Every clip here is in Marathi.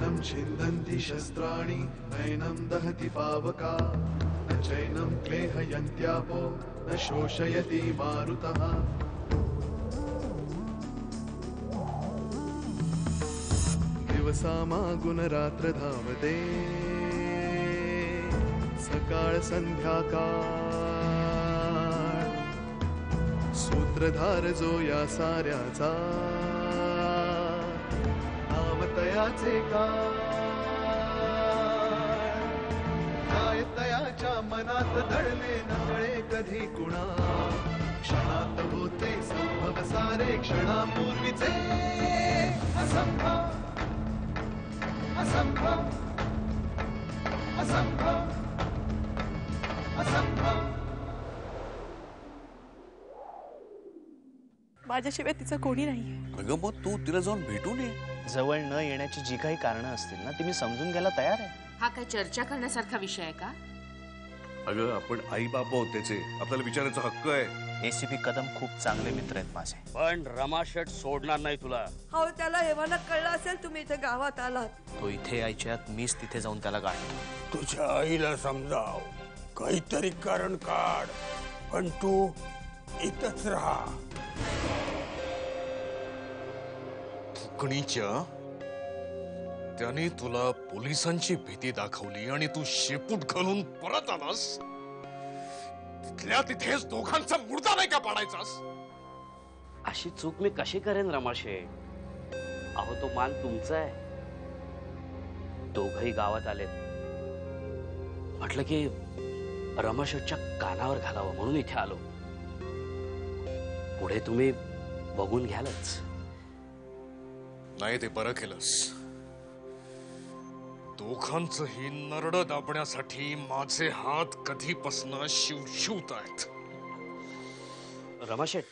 नैनं छिन्दन्ति शस्त्राणि नैनं दहति पावका न चैनं क्लेहयन्त्यापो न शोषयति मारुतः दिवसामागुणरात्र धावते सकाळ संध्याकाळ सूत्रधार जो या साऱ्याचा नामतयाचे काय तयाच्या मनात दडले नकळे कधी कुणा क्षणात होते संभव सारे क्षणापूर्वीचे असंभव असंभव असंभव असंभव माझ्याशिवाय तिचं कोणी नाहीये. अगं मग तू तिला जाऊन भेटून ये. जवळ न येण्याची जी काही कारणं असतील ना ती मी समजून घ्यायला तयार आहे. हा काय चर्चा करण्यासारखा विषय आहे का? अगं आपण आई बाबा होत त्याचे, आपल्याला विचारायचा हक्क आहे. एसीपी कदम खूप चांगले मित्र आहेत माझे. पण रमाशेठ सोडणार नाही तुला. हो त्याला हेवाला कळलं असेल तुम्ही इथे गावात आलात. तो इथे यायच्यात मीच तिथे जाऊन त्याला गाठतो. तुझ्या आईला समजाव, काहीतरी कारण काढ, पण तू इथंच राहा. फुकणीच्या त्याने तुला पोलिसांची भीती दाखवली आणि तू शेपूट घालून परत आलास. तिथल्या तिथेच दोघांचा मुर्दा नाही का पाडायचास? अशी चूक मी कशी करेन रमाशेठ? अहो तो मान तुमचा आहे. दोघही गावात आलेत. म्हटलं की रमाशेठच्या कानावर घालावं म्हणून इथे आलो. पुढे तुम्ही बघून घ्यालच. नाही ते बरं केलंस. दोघांचंही नरड दाबण्यासाठी माझे हात कधीपासून शिवशिवत आहेत. रमाशेठ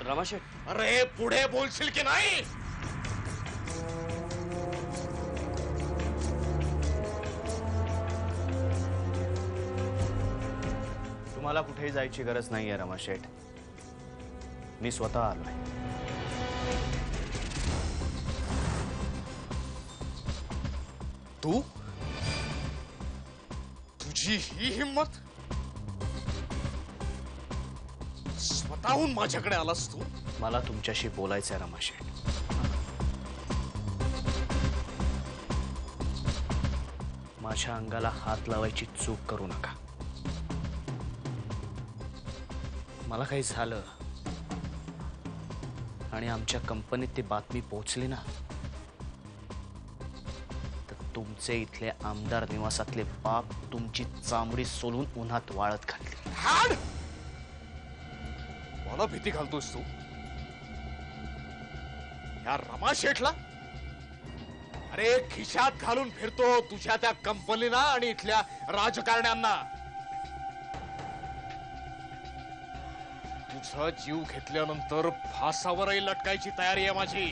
रमाशेठ अरे पुढे बोलशील की नाही? तुम्हाला कुठेही जायची गरज नाहीये रमाशेठ. मी स्वतः आलोय. तू तुझी ही हिम्मत? स्वतःहून माझ्याकडे आलास तू? मला तुमच्याशी बोलायचंय रमाशेठ. माझ्या अंगाला हात लावायची चूक करू नका. मला काही झालं आणि आमच्या कंपनीत ती बातमी पोहोचली ना, तर तुमचे इथले आमदार निवासातले बाप तुमची चामडी सोलून उन्हात वाळत घालतील. हाड! मला भीती घालतोस तू? या रमाशेठला? अरे खिशात घालून फिरतो तुझ्या त्या कंपनीला आणि इथल्या राजकारण्यांना. तुझा जीव घेतल्यानंतर फासावरही लटकायची तयारी आहे माझी.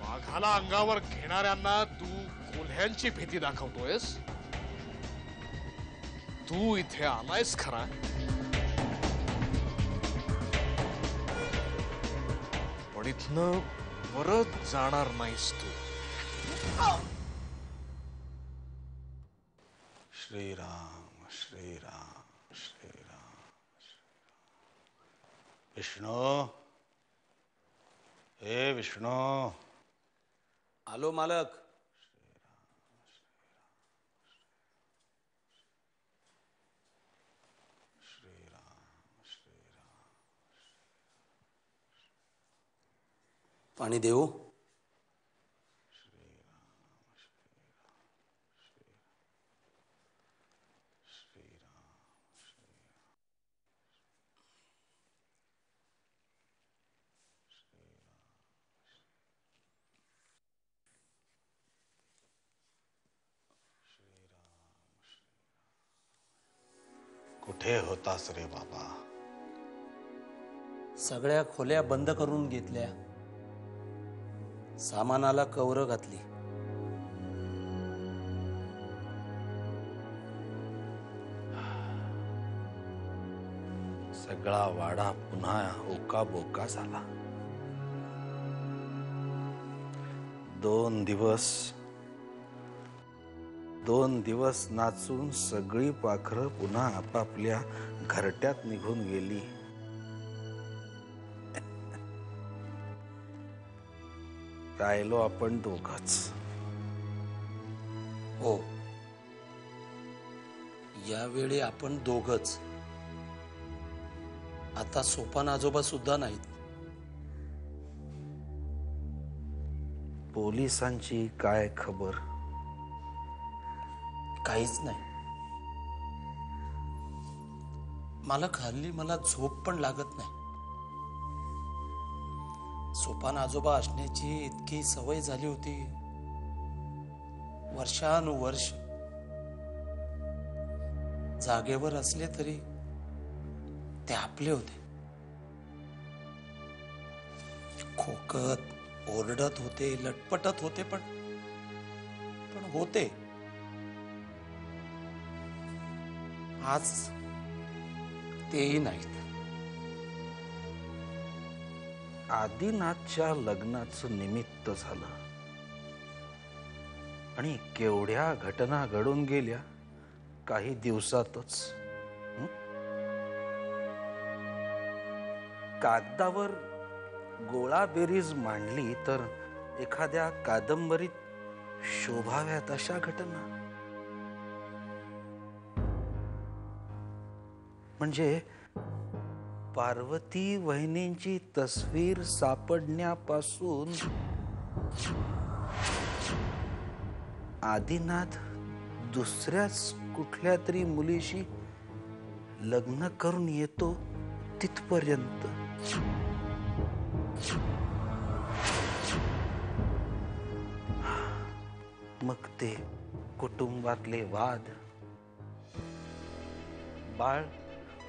वाघाला अंगावर घेणाऱ्यांना तू कोल्ह्यांची भीती दाखवतोयस. तू इथे आलायस खरा, पण इथनं परत जाणार नाहीस तू. श्रीराम श्रीराम श्रीराम विष्णू. हे विष्णू. आलो मालक. पाणी देऊ? कुठे होतास रे बाबा? सगळ्या खोल्या बंद करून घेतल्या, सामानाला कवरं घातली. सगळा वाडा पुन्हा ओका बोका झाला. दोन दिवस नाचून सगळी पाखरं पुन्हा आपापल्या घरट्यात निघून गेली. राहिलो आपण दोघच. हो, यावेळी आपण दोघच. आता सोपान आजोबा सुद्धा नाहीत. पोलिसांची काय खबर? काहीच नाही मालक. हल्ली मला झोप पण लागत नाही. सोपान आजोबा असण्याची इतकी सवय झाली होती. वर्षानुवर्ष जागेवर असले तरी ते आपले होते. खोकत ओरडत होते, लटपटत होते, पण होते. आज तेही नाहीत. आदिनाथच्या लग्नाचं निमित्त झालं आणि केवढ्या घटना घडून गेल्या काही दिवसातच. कागदावर गोळाबेरीज मांडली तर एखाद्या कादंबरीत शोभाव्यात अशा घटना. म्हणजे पार्वती वहिनींची तस्वीर सापडण्यापासून आदिनाथ दुसऱ्याच कुठल्या तरी मुलीशी लग्न करून येतो तिथपर्यंत. मग ते कुटुंबातले वाद. बाळ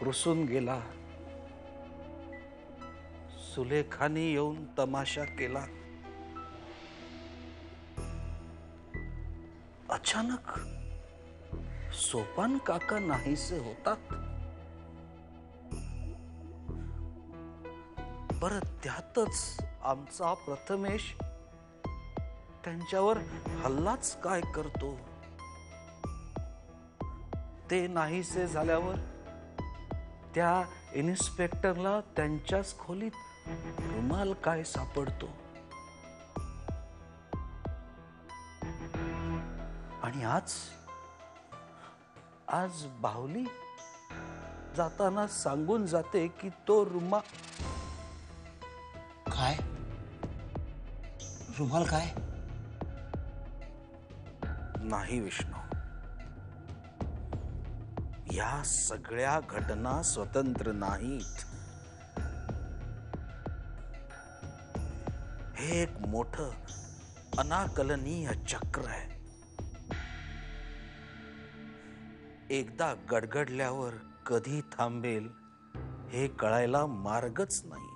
रुसून गेला. सुलेखाने येऊन तमाशा केला. अचानक सोपान काका नाहीसे होतात. परत त्यातच आमचा प्रथमेश त्यांच्यावर हल्लाच काय करतो. ते नाहीसे झाल्यावर त्या इन्स्पेक्टरला त्यांच्याच खोलीत रुमाल काय सापडतो. आणि आज बाहुली जाताना सांगून जाते की तो रुमाल. काय रुमाल काय? नाही विष्णू, या सगळ्या घटना स्वतंत्र नाहीत. हे एक मोठं अनाकलनीय चक्र आहे. एकदा गडगडल्यावर कधी थांबेल हे कळायला मार्गच नाही.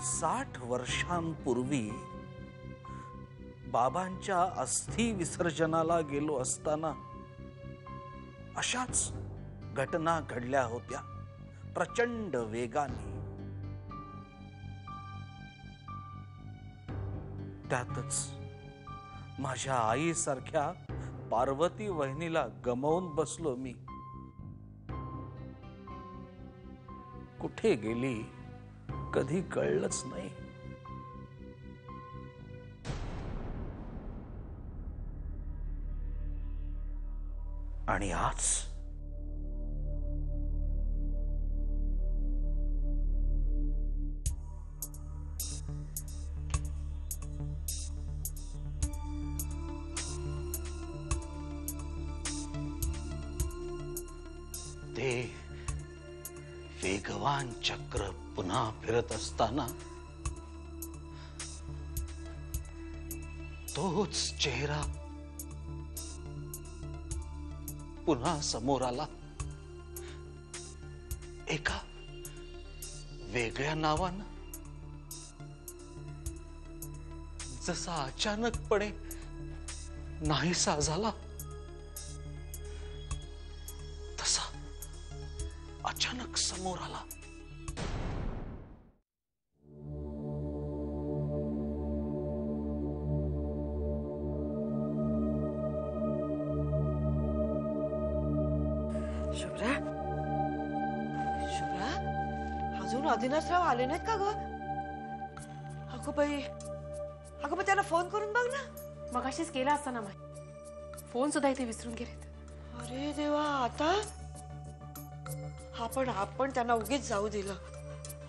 60 वर्षांपूर्वी बाबांच्या अस्थि विसर्जनाला गेलो असताना अशाच घटना घडल्या होत्या प्रचंड वेगाने. त्यातच माझ्या आईसारख्या पार्वती वहिनीला गमावून बसलो मी. कुठे गेली कधी कळलंच नाही. आणि आज ते वेगवान चक्र पुन्हा फिरत असताना तोच चेहरा पुन्हा समोर आला. एका वेगळ्या नावानं. जसा अचानकपणे नाहीसा झाला तसा अचानक समोर आला. शुभ्रा शुभ्रा अजून अदिनाथराव आले नाहीत का ग? अगं बाई त्यांना फोन करून बघ ना. मगाशीच केला असता ना माई. फोन सुद्धा इथे विसरून गेलेत. अरे देवा, आता आपण त्यांना उगीच जाऊ दिलं.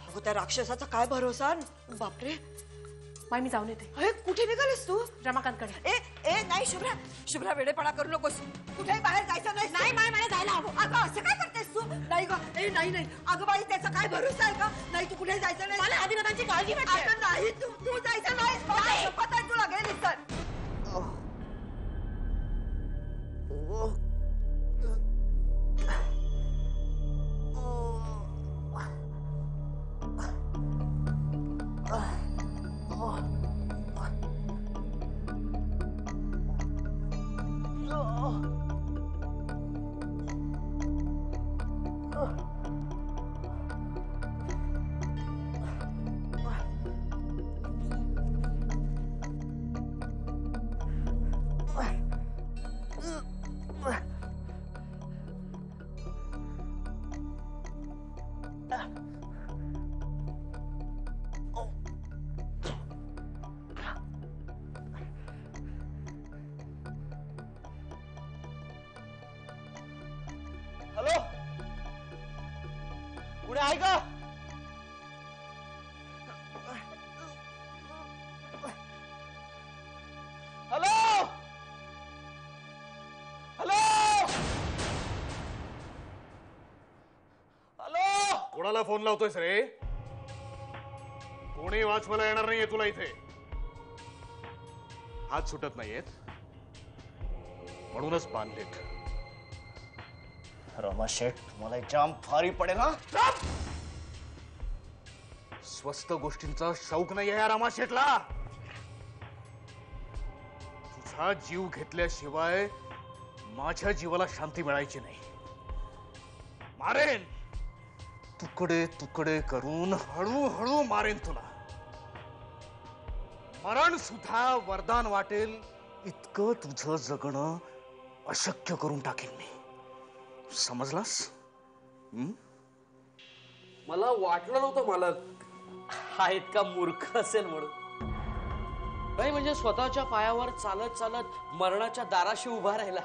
अगं त्या राक्षसाचा काय भरोसा. बापरे. माई मी जाऊन येते. अरे कुठे निघालीस तू? रमाकांतकडे. ए नाही शुभ्रा वेडेपणा करू नकोस. कुठेही बाहेर जायचं नाही. नाही माय मला जायला हवं. अगं असं काय करतेस तू? नाही ग. नाही अगं बाई त्याचा काय भरोसा आहे का? नाही तू कुठे जायचं नाही. मला आदिनाथांची काळजी वाटते. अगं नाही तू जायचं नाही. शपथ आहे तुला. गेलीस तर हॅलो, पुढे आहे का? Hello hello hello. कोणाला फोन लावतोयस रे? कोणी वाचवायला येणार नाहीये तुला इथे. हात सुटत नाहीयेत म्हणूनच बांधलेत. रमा शेठ, तुम्हाला जाम फारी पडेल ना. स्वस्त गोष्टींचा शौक नाही आहे रमा शेठला. तुझा जीव घेतल्याशिवाय माझ्या जीवाला शांती मिळायची नाही. मारेन, तुकडे तुकडे करून हळूहळू मारेन तुला. मरण सुद्धा वरदान वाटेल इतकं तुझं जगणं अशक्य करून टाकेन मी. समजलास? मला वाटलं नव्हतं मालक हा इतका मूर्ख असेल म्हणून. नाही म्हणजे स्वतःच्या पायावर चालत चालत मरणाच्या दाराशी उभा राहिला.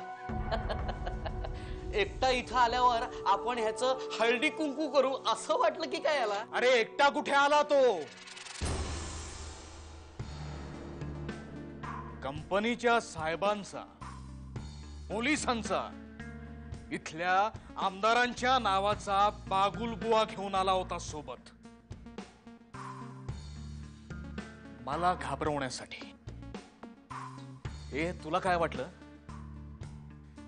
एकटा इथं आल्यावर आपण ह्याचं हळदी कुंकू करू असं वाटलं की काय याला. अरे एकटा कुठे आला तो? कंपनीच्या साहेबांचा, पोलिसांचा, इथल्या आमदारांच्या नावाचा बागुलबुवा घेऊन आला होता सोबत, मला घाबरवण्यासाठी. ए तुला काय वाटलं?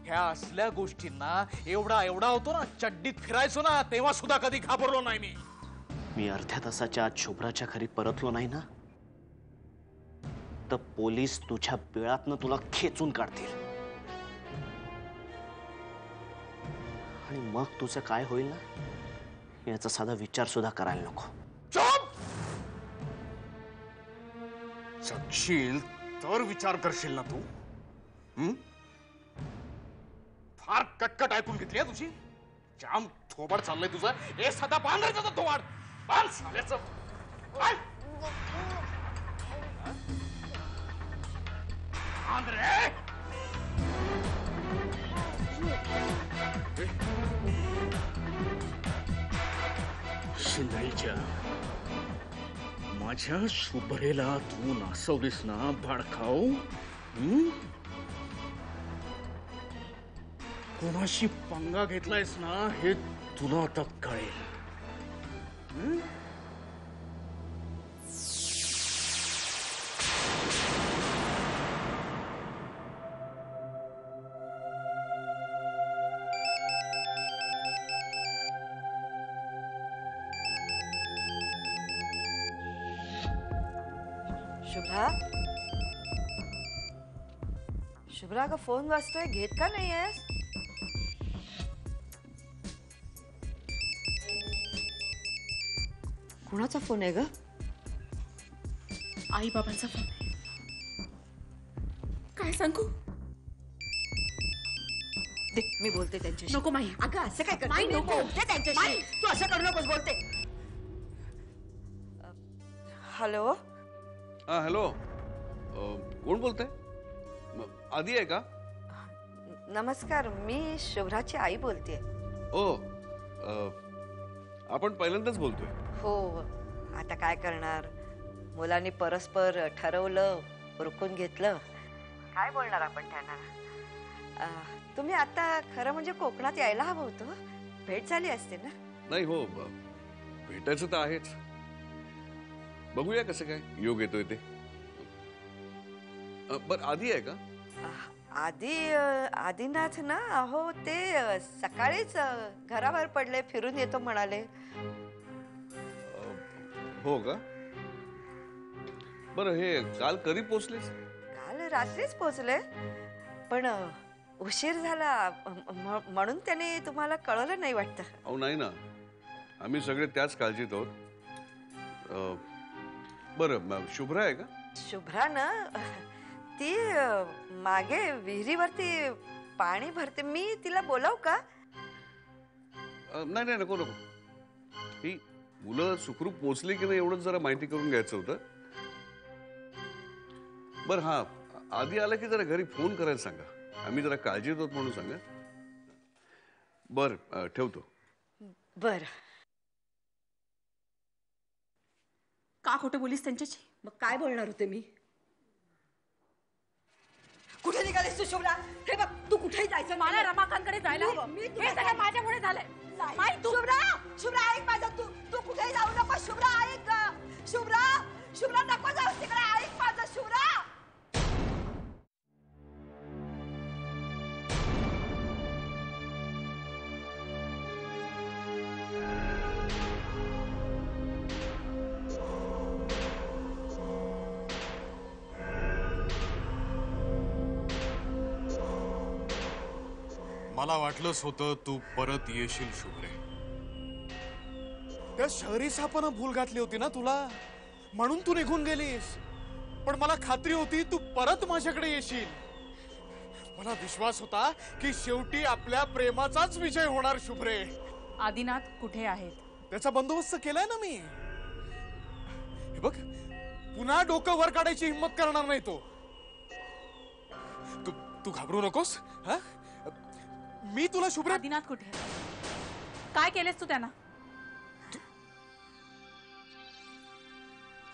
ह्या असल्या गोष्टींना एवढा होतो ना, चड्डीत फिरायचो ना, तेव्हा सुद्धा कधी घाबरलो नाही मी अर्ध्या तासाच्या आत शुभ्राच्या घरी परतलो नाही ना, तर पोलीस तुझ्या बिळातनं तुला खेचून काढतील. आणि मग तुझं काय होईल ना, याचा साधा विचार सुद्धा करायला नको. जगशील तर विचार करशील ना तू. फार कटकट ऐकून घेतली आहे तुझी. जाम थोबाड चाललंय तुझं. हे सदा बांधायचं तर थोबाड बांध साल्याचं. बांध रे. शिंदाईच्या माझ्या शुभ्रेला तू नासवलीस ना भाडखाऊ. कोणाशी पंगा घेतलायस ना हे तुला आता कळेल. शुभ्रा का फोन वाजतोय, घेत का नाहीयेस? कोणाचा फोन आहे ग? आई बाबांचा फोन आहे. काय सांगू? दे, मी बोलते त्यांच्याशी. नको माही. अगं असं काय करते? माही, मी नको. बोलते त्यांच्याशी. तू असं करू नकोस, बोलते. हॅलो. हा हॅलो, कोण बोलतंय? आधी आहे का? नमस्कार, मी शुभ्राची आई बोलते. ओ, आपण पहिल्यांदाच बोलतोय. हो, आता काय करणार, मुलांनी परस्पर ठरवलं, उरकून घेतलं, काय बोलणार आपण त्यांना. तुम्ही आता खरं म्हणजे कोकणात यायला हवं होतं, भेट झाली असते ना. नाही हो, भेटायचं तर आहेच. बघूया कसं काय योग येतोय ते. बरं आधी आहे का? आदिनाथ ना, अहो ते सकाळीच घराबाहेर पडले, फिरून येतो म्हणाले. हो का? बरं, हे काल कधी पोचलेस? काल रात्रीच पोचले, पण उशीर झाला म्हणून त्याने तुम्हाला कळलं नाही वाटतं. अहो नाही ना, आम्ही सगळे त्याच काळजीत आहोत. बरं, शुभ्रा आहे का? शुभ्रा ना, ती मागे विहिरीवरती पाणी भरते. मी तिला बोलाव का? नाही नाही, नको नको. ही मुलं सुखरूप पोचली की नाही एवढंच जरा माहिती करून घ्यायचं होतं. बरं, हा आधी आला की जरा घरी फोन करायला सांगा, आम्ही जरा काळजीत आहोत म्हणून सांगा. बरं, ठेवतो. बर. का खोटं बोलीस त्यांच्याशी? मग काय बोलणार होते मी? कुठे निघालीस तू शुभ्रा? हे बघ, तू कुठेही जायचं. मला रमाकांतकडे जायला हवं. हे सगळं माझ्यामुळे झालंय. माही, तू शुभ्रा, शुभ्रा ऐक माझं. तू कुठेही जाऊ नको. शुभ्रा ऐक. शुभ्रा, शुभ्रा नको जाऊस तिकडे. ऐक माझं शुभ्रा. मला वाटलंच होतं तू परत येशील शुभ्रे. त्या शहरी सापानं भूल घातली होती ना तुला, म्हणून तू निघून गेलीस. पण मला खात्री होती तू परत माझ्याकडे येशील. मला विश्वास होता की शेवटी आपल्या प्रेमाचाच विजय होणार शुभ्रे. आदिनाथ कुठे आहेत? त्याचा बंदोबस्त केलाय ना मी. हे बघ, पुन्हा डोकं वर काढायची हिंमत करणार नाही तो. तू घाबरू नकोस. हा, मी तुला शुभ्रे. आदिनाथ कुठे? काय केलेस तू त्यांना?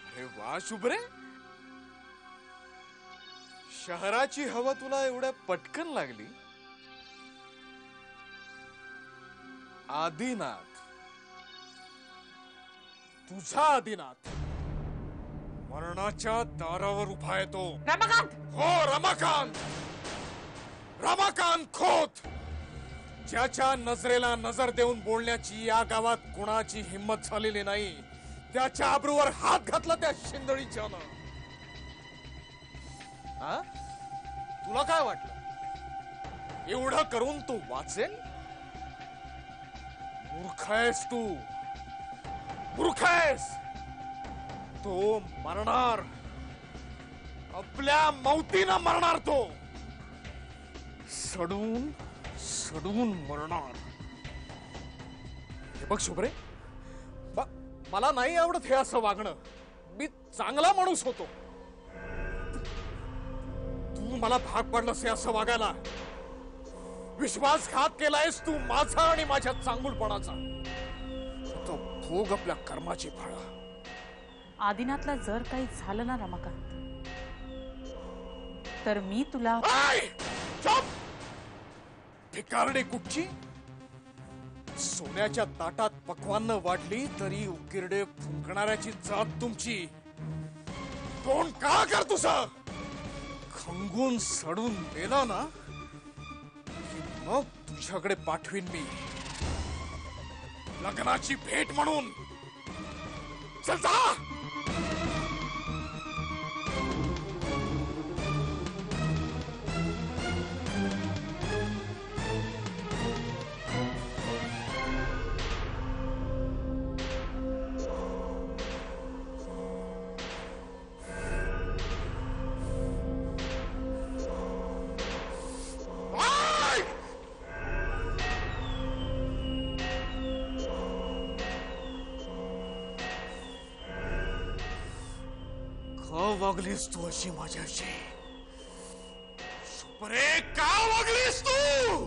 अरे वा शुभ्रे, शहराची हवा तुला एवढ्या पटकन लागली. आदिनाथ, तुझा आदिनाथ मरणाच्या दारावर उभा आहे तो. रमाकांत. हो, रमाकांत. रमाकांत खोत, ज्याच्या नजरेला नजर देऊन बोलण्याची या गावात कुणाची हिंमत झालेली नाही. त्याच्या आबरूवर हात घातला त्या शिंदळीच्यानं. हा, तुला काय वाटलं एवढं करून तू वाचेल? मूर्ख आहेस तू, मूर्ख आहेस. तो मरणार, आपल्या मौतीनं मरणार. तो सडून सडून मरणार. हे बघ शुभ्रे, मला नाही आवडत हे असं वागणं. मी चांगला माणूस होतो. तू मला भाग पडलंस हे असं वागायला. विश्वासघात केलायस तू माझा आणि माझ्या चांगुलपणाचा. तो भोग आपल्या कर्माची फळ. आदिनाथला जर काही झालं ना रमाकांत, तर मी तुला. भिकारडी कुठची? सोन्याच्या ताटात पक्वान्न वाढली तरी उकिरडे फुंकणाऱ्याची जात तुमची. कोण का कर तुझं? खंगून सडून मेला ना की मग तुझ्याकडे पाठवीन मी लग्नाची भेट म्हणून. चल जा. वागलीस तू अशी माझ्याशी? सुपरे, का वागलीस तू?